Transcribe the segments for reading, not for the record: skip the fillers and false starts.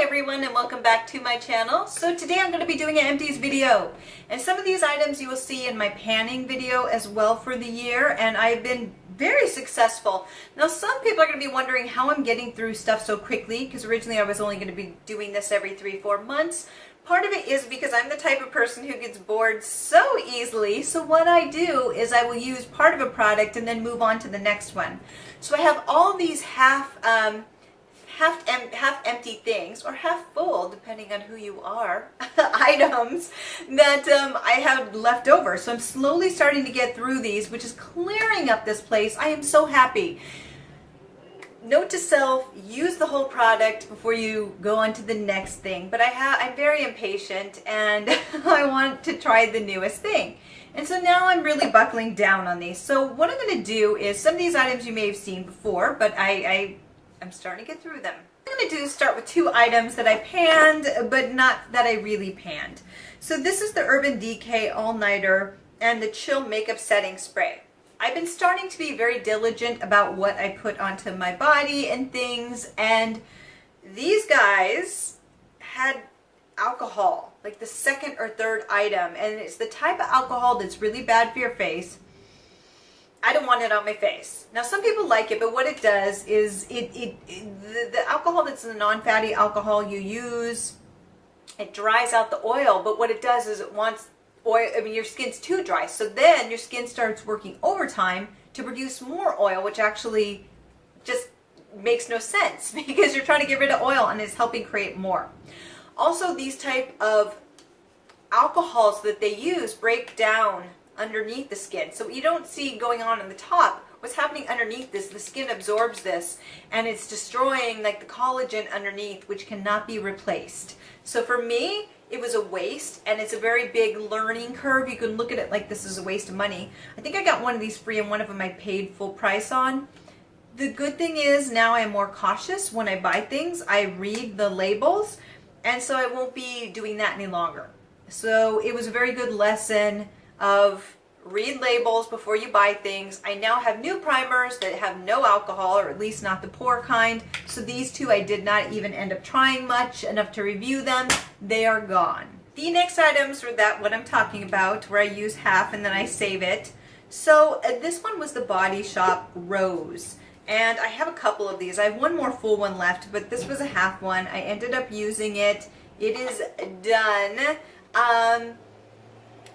Hi everyone and welcome back to my channel. So today I'm going to be doing an empties video, and some of these items you will see in my panning video as well for the year, and I've been very successful. Now some people are going to be wondering how I'm getting through stuff so quickly, because originally I was only going to be doing this every 3-4 months. Part of it is because I'm the type of person who gets bored so easily, so what I do is I will use part of a product and then move on to the next one. So I have all these half empty things, or half full, depending on who you are, items that I have left over. So I'm slowly starting to get through these, which is clearing up this place. I am so happy. Note to self, use the whole product before you go on to the next thing. But I'm very impatient and I want to try the newest thing. And so now I'm really buckling down on these. So what I'm going to do is, some of these items you may have seen before, but I'm starting to get through them. I'm going to start with two items that I panned, but not that I really panned. So this is the Urban Decay All-Nighter and the Chill Makeup Setting Spray. I've been starting to be very diligent about what I put onto my body and things, and these guys had alcohol, like the second or third item, and it's the type of alcohol that's really bad for your face. I don't want it on my face. Now some people like it, but what it does is the alcohol that's the non-fatty alcohol you use, it dries out the oil, but what it does is it wants oil. I mean, your skin's too dry, so then your skin starts working overtime to produce more oil, which actually just makes no sense because you're trying to get rid of oil and it's helping create more. Also, these type of alcohols that they use break down underneath the skin, so you don't see going on the top. What's happening underneath this, the skin absorbs this and it's destroying like the collagen underneath, which cannot be replaced. So for me, it was a waste, and it's a very big learning curve. You can look at it like this is a waste of money. I think I got one of these free and one of them I paid full price on. The good thing is now I'm more cautious when I buy things. I read the labels, and so I won't be doing that any longer. So it was a very good lesson of read labels before you buy things. I now have new primers that have no alcohol, or at least not the poor kind. So these two I did not even end up trying much enough to review them. They are gone. The next items are what I'm talking about, where I use half and then I save it. So this one was the Body Shop Rose. And I have a couple of these. I have one more full one left, but this was a half one. I ended up using it. It is done.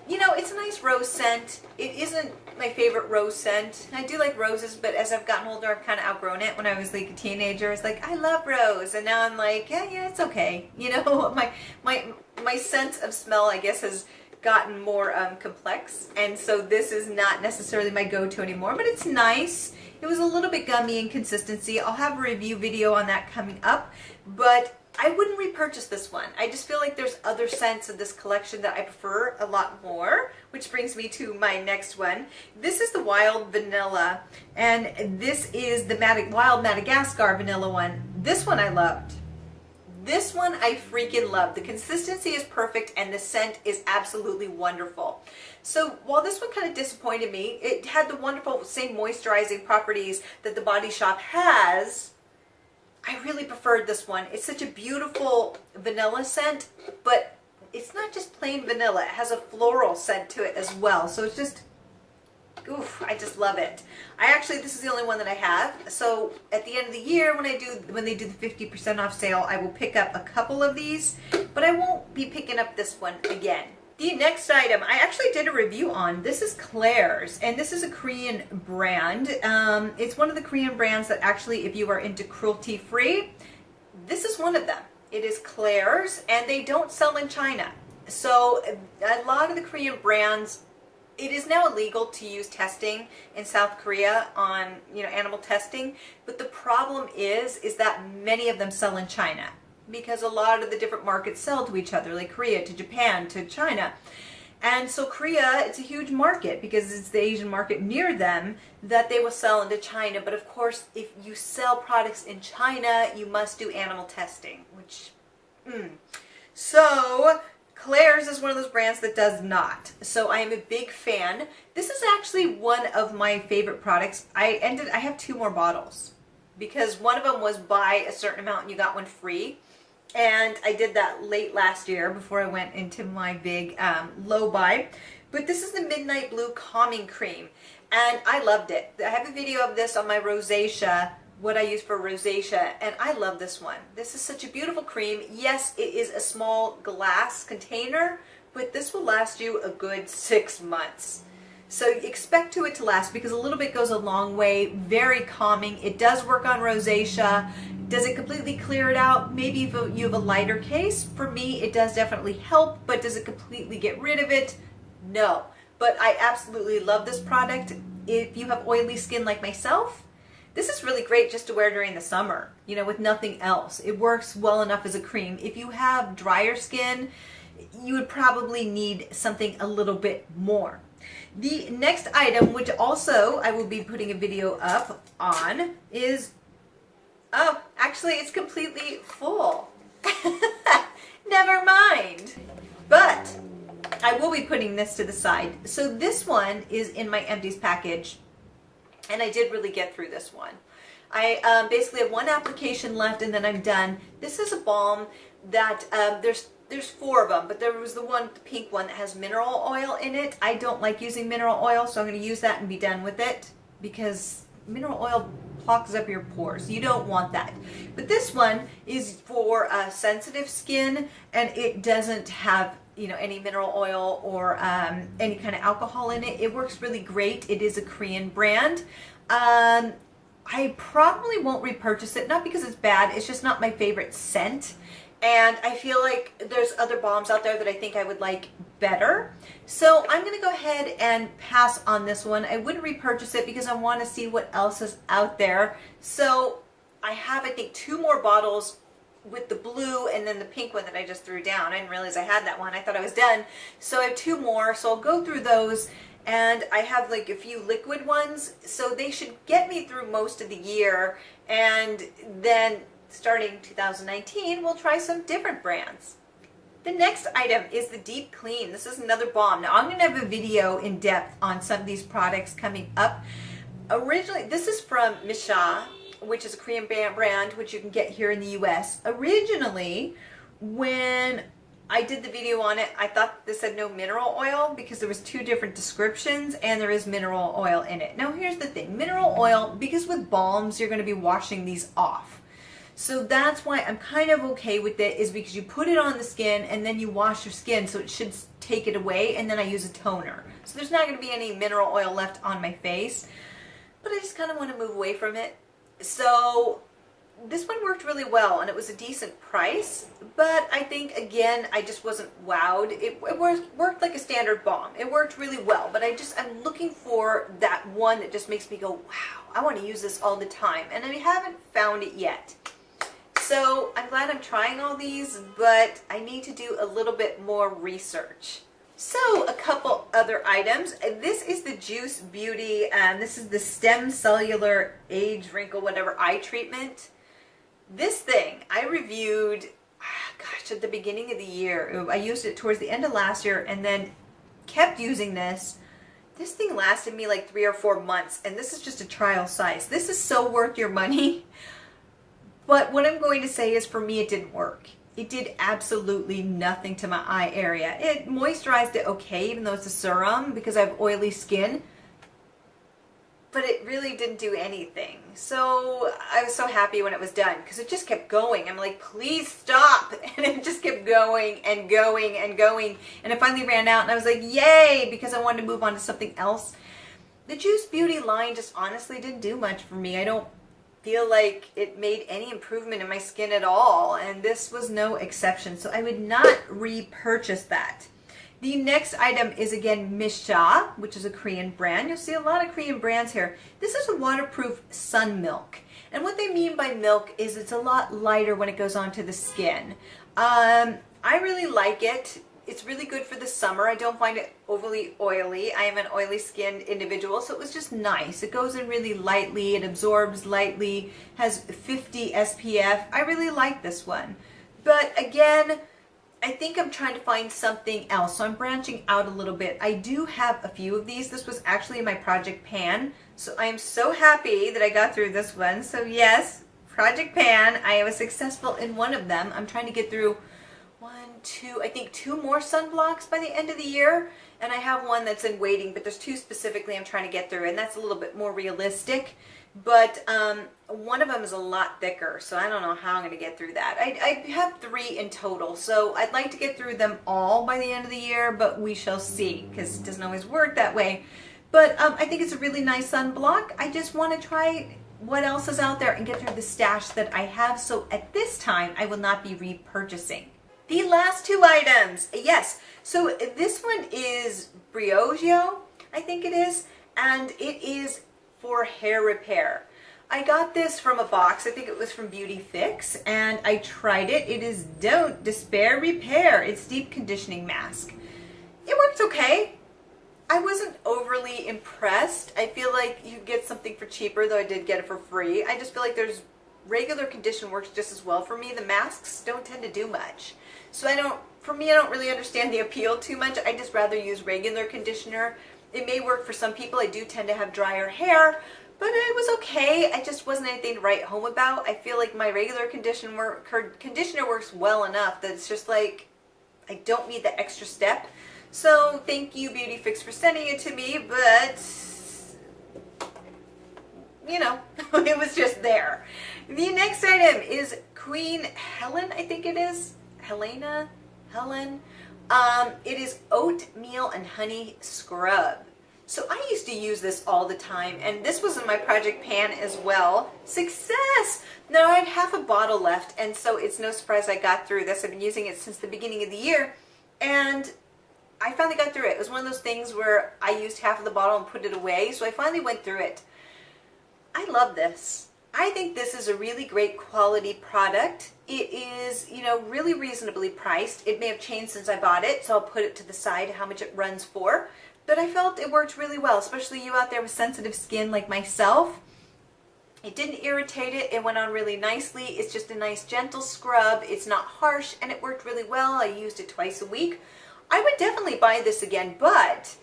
You know, it's a nice rose scent. It isn't my favorite rose scent. I do like roses, but as I've gotten older, I've kind of outgrown it. When I was like a teenager, I was like, I love rose. And now I'm like, yeah, it's okay. You know, my sense of smell, I guess, has gotten more complex. And so this is not necessarily my go-to anymore, but it's nice. It was a little bit gummy in consistency. I'll have a review video on that coming up, but I wouldn't repurchase this one. I just feel like there's other scents of this collection that I prefer a lot more, which brings me to my next one. This is the Wild Vanilla, and this is the Wild Madagascar Vanilla one. This one I loved. This one I freaking love. The consistency is perfect and the scent is absolutely wonderful. So while this one kind of disappointed me, it had the wonderful same moisturizing properties that the Body Shop has. I really preferred this one. It's such a beautiful vanilla scent, but it's not just plain vanilla. It has a floral scent to it as well. So it's just, oof, I just love it. This is the only one that I have. So at the end of the year, when they do the 50% off sale, I will pick up a couple of these, but I won't be picking up this one again. The next item I actually did a review on. This is Claire's, and this is a Korean brand. It's one of the Korean brands that actually, if you are into cruelty-free, this is one of them. It is Claire's, and they don't sell in China. So a lot of the Korean brands, it is now illegal to use testing in South Korea on, animal testing, but the problem is that many of them sell in China, because a lot of the different markets sell to each other, like Korea to Japan to China. And so Korea, it's a huge market because it's the Asian market near them that they will sell into China. But of course, if you sell products in China, you must do animal testing, which, So Claire's is one of those brands that does not. So I am a big fan. This is actually one of my favorite products. I have 2 more bottles because one of them was buy a certain amount and you got one free. And I did that late last year before I went into my big low buy. But this is the Midnight Blue Calming Cream. And I loved it. I have a video of this on my rosacea, what I use for rosacea, and I love this one. This is such a beautiful cream. Yes, it is a small glass container, but this will last you a good 6 months. So expect it to last, because a little bit goes a long way. Very calming. It does work on rosacea. Does it completely clear it out? Maybe if you have a lighter case. For me, it does definitely help, but does it completely get rid of it? No. But I absolutely love this product. If you have oily skin like myself, this is really great just to wear during the summer, you know, with nothing else. It works well enough as a cream. If you have drier skin, you would probably need something a little bit more. The next item, which also I will be putting a video up on, is, oh, actually it's completely full. Never mind. But I will be putting this to the side. So this one is in my Empties package, and I did really get through this one. I basically have one application left and then I'm done. This is a balm that there's 4 of them, but there was the pink one that has mineral oil in it. I don't like using mineral oil, so I'm going to use that and be done with it, because mineral oil clogs up your pores. You don't want that. But this one is for sensitive skin, and it doesn't have, you know, any mineral oil or any kind of alcohol in it. It works really great. It is a Korean brand. I probably won't repurchase it, not because it's bad, it's just not my favorite scent. And I feel like there's other balms out there that I think I would like better. So I'm going to go ahead and pass on this one. I wouldn't repurchase it because I want to see what else is out there. So I have, I think, 2 more bottles with the blue and then the pink one that I just threw down. I didn't realize I had that one. I thought I was done. So I have 2 more. So I'll go through those. And I have like a few liquid ones. So they should get me through most of the year. And then starting 2019, we'll try some different brands. The next item is the Deep Clean. This is another balm. Now I'm going to have a video in depth on some of these products coming up. Originally, this is from Misha, which is a Korean brand, which you can get here in the US. Originally, when I did the video on it, I thought this had no mineral oil because there was 2 different descriptions, and there is mineral oil in it. Now here's the thing, mineral oil, because with balms you're going to be washing these off. So that's why I'm kind of okay with it, is because you put it on the skin and then you wash your skin, so it should take it away, and then I use a toner. So there's not going to be any mineral oil left on my face, but I just kind of want to move away from it. So this one worked really well, and it was a decent price, but I think, again, I just wasn't wowed. It worked like a standard balm. It worked really well, but I'm looking for that one that just makes me go, wow, I want to use this all the time, and I haven't found it yet. So I'm glad I'm trying all these, but I need to do a little bit more research. So a couple other items. This is the Juice Beauty, this is the Stem Cellular Age Wrinkle Whatever Eye Treatment. This thing I reviewed, gosh, at the beginning of the year. I used it towards the end of last year and then kept using this. This thing lasted me like 3 or 4 months, and this is just a trial size. This is so worth your money. But what I'm going to say is, for me, it didn't work. It did absolutely nothing to my eye area. It moisturized it okay, even though it's a serum, because I have oily skin. But it really didn't do anything. So I was so happy when it was done, because it just kept going. I'm like, please stop. And it just kept going and going and going. And it finally ran out, and I was like, yay, because I wanted to move on to something else. The Juice Beauty line just honestly didn't do much for me. I don't feel like it made any improvement in my skin at all, and this was no exception. So I would not repurchase that. The next item is again Misha, which is a Korean brand. You'll see a lot of Korean brands here. This is a waterproof sun milk. And what they mean by milk is it's a lot lighter when it goes onto the skin. I really like it. It's really good for the summer. I don't find it overly oily. I am an oily skinned individual, so it was just nice. It goes in really lightly, it absorbs lightly, has 50 SPF. I really like this one. But again, I think I'm trying to find something else, so I'm branching out a little bit. I do have a few of these. This was actually in my project pan, so I am so happy that I got through this one. So yes, Project Pan. I was successful in one of them. I'm trying to get through I think two more sunblocks by the end of the year. And I have one that's in waiting, but there's two specifically I'm trying to get through, and that's a little bit more realistic. But one of them is a lot thicker, so I don't know how I'm going to get through that. I have 3 in total, so I'd like to get through them all by the end of the year, but we shall see, because it doesn't always work that way. But I think it's a really nice sunblock. I just want to try what else is out there and get through the stash that I have, so at this time I will not be repurchasing. The last 2 items, yes. So this one is Briogeo, I think it is, and it is for hair repair. I got this from a box, I think it was from Beauty Fix, and I tried it. It is Don't Despair Repair. It's deep conditioning mask. It works okay. I wasn't overly impressed. I feel like you get something for cheaper, though I did get it for free. I just feel like regular condition works just as well for me. The masks don't tend to do much. So I don't really understand the appeal too much. I just rather use regular conditioner. It may work for some people. I do tend to have drier hair, but it was okay. I just wasn't anything to write home about. I feel like my regular conditioner works well enough that it's just like, I don't need the extra step. So thank you, Beauty Fix, for sending it to me, but you know, it was just there. The next item is Queen Helen, I think it is. Helen. It is oatmeal and honey scrub. So I used to use this all the time, and this was in my Project Pan as well. Success! Now I had half a bottle left, and so it's no surprise I got through this. I've been using it since the beginning of the year, and I finally got through it. It was one of those things where I used half of the bottle and put it away, so I finally went through it. I love this. I think this is a really great quality product. It is, really reasonably priced. It may have changed since I bought it, so I'll put it to the side how much it runs for. But I felt it worked really well, especially you out there with sensitive skin like myself. It didn't irritate it. It went on really nicely. It's just a nice gentle scrub. It's not harsh, and it worked really well. I used it twice a week. I would definitely buy this again, but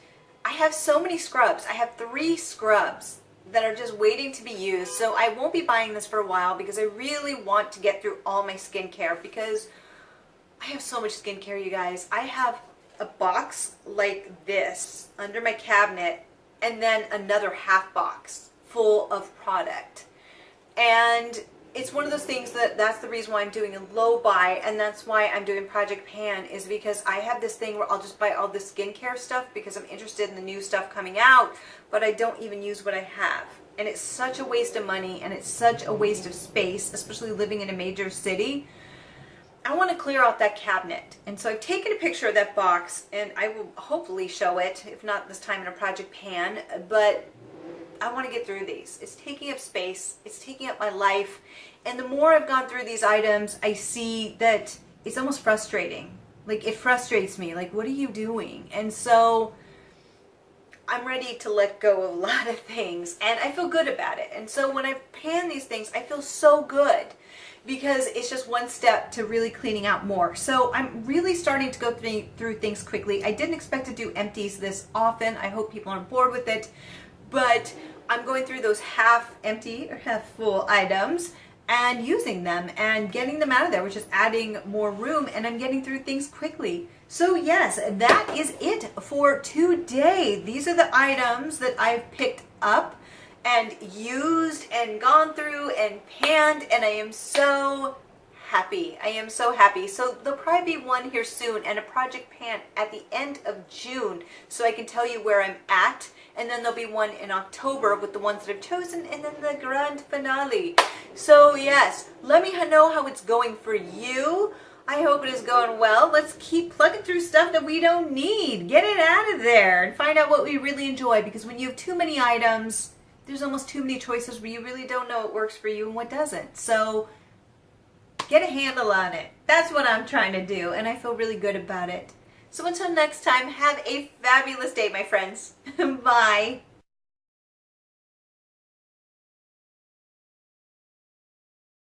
I have so many scrubs. I have 3 scrubs that are just waiting to be used, so I won't be buying this for a while because I really want to get through all my skincare, because I have so much skincare, you guys. I have a box like this under my cabinet, and then another half box full of product. And it's one of those things that's the reason why I'm doing a low buy, and that's why I'm doing Project Pan, is because I have this thing where I'll just buy all the skincare stuff because I'm interested in the new stuff coming out, but I don't even use what I have. And it's such a waste of money, and it's such a waste of space, especially living in a major city. I want to clear out that cabinet. And so I've taken a picture of that box, and I will hopefully show it, if not this time in a Project Pan, but I want to get through these. It's taking up space. It's taking up my life. And the more I've gone through these items, I see that it's almost frustrating. Like, it frustrates me. Like, what are you doing? And so I'm ready to let go of a lot of things, and I feel good about it. And so when I pan these things, I feel so good, because it's just one step to really cleaning out more. So I'm really starting to go through things quickly. I didn't expect to do empties this often. I hope people are on board with it. But I'm going through those half empty or half full items and using them and getting them out of there, which is adding more room, and I'm getting through things quickly. So yes, that is it for today. These are the items that I've picked up and used and gone through and panned, and I am so happy. I am so happy. So there'll probably be one here soon, and a Project Pan at the end of June, so I can tell you where I'm at. And then there'll be one in October with the ones that I've chosen, and then the grand finale. So yes, let me know how it's going for you. I hope it is going well. Let's keep plugging through stuff that we don't need. Get it out of there and find out what we really enjoy, because when you have too many items, there's almost too many choices where you really don't know what works for you and what doesn't. So get a handle on it. That's what I'm trying to do, and I feel really good about it. So until next time, have a fabulous day, my friends. Bye.